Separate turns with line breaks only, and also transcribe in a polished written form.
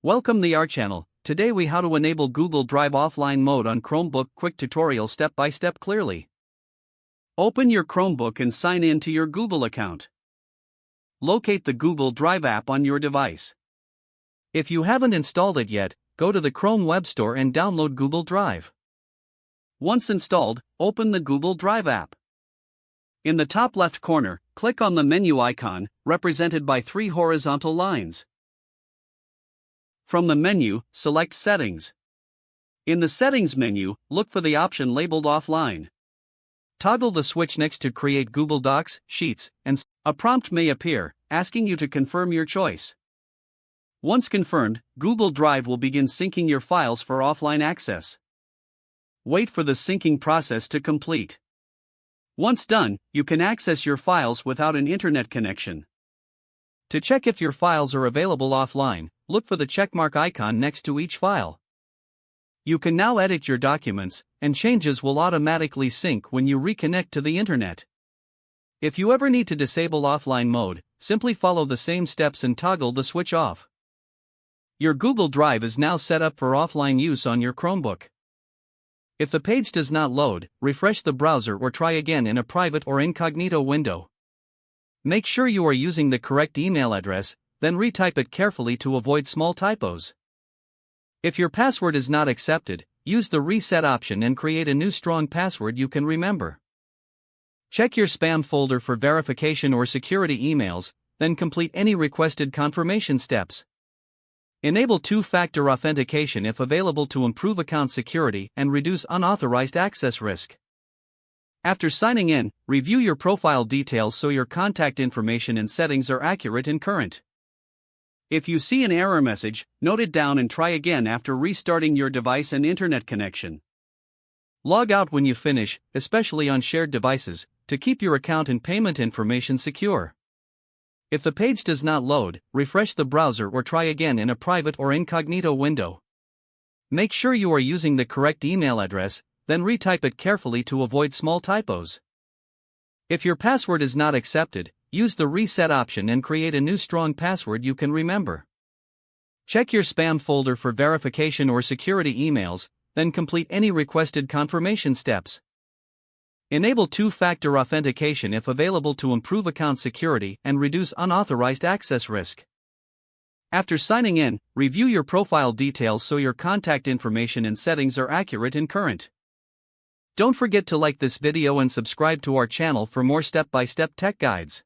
Welcome to our channel. Today we how to enable Google Drive offline mode on Chromebook. Quick tutorial step by step clearly. Open your Chromebook and sign in to your Google account. Locate the Google Drive app on your device. If you haven't installed it yet, go to the Chrome Web Store and download Google Drive. Once installed, open the Google Drive app. In the top left corner, click on the menu icon, represented by 3 horizontal lines. From the menu, select Settings. In the Settings menu, look for the option labeled Offline. Toggle the switch next to Create Google Docs, Sheets, and a prompt may appear, asking you to confirm your choice. Once confirmed, Google Drive will begin syncing your files for offline access. Wait for the syncing process to complete. Once done, you can access your files without an internet connection. To check if your files are available offline, look for the checkmark icon next to each file. You can now edit your documents, and changes will automatically sync when you reconnect to the internet. If you ever need to disable offline mode, simply follow the same steps and toggle the switch off. Your Google Drive is now set up for offline use on your Chromebook. If the page does not load, refresh the browser or try again in a private or incognito window. Make sure you are using the correct email address, then retype it carefully to avoid small typos. If your password is not accepted, use the reset option and create a new strong password you can remember. Check your spam folder for verification or security emails, then complete any requested confirmation steps. Enable two-factor authentication if available to improve account security and reduce unauthorized access risk. After signing in, review your profile details so your contact information and settings are accurate and current. If you see an error message, note it down and try again after restarting your device and internet connection. Log out when you finish, especially on shared devices, to keep your account and payment information secure. If the page does not load, refresh the browser or try again in a private or incognito window. Make sure you are using the correct email address, then retype it carefully to avoid small typos. If your password is not accepted, use the reset option and create a new strong password you can remember. Check your spam folder for verification or security emails, then complete any requested confirmation steps. Enable two-factor authentication if available to improve account security and reduce unauthorized access risk. After signing in, review your profile details so your contact information and settings are accurate and current. Don't forget to like this video and subscribe to our channel for more step-by-step tech guides.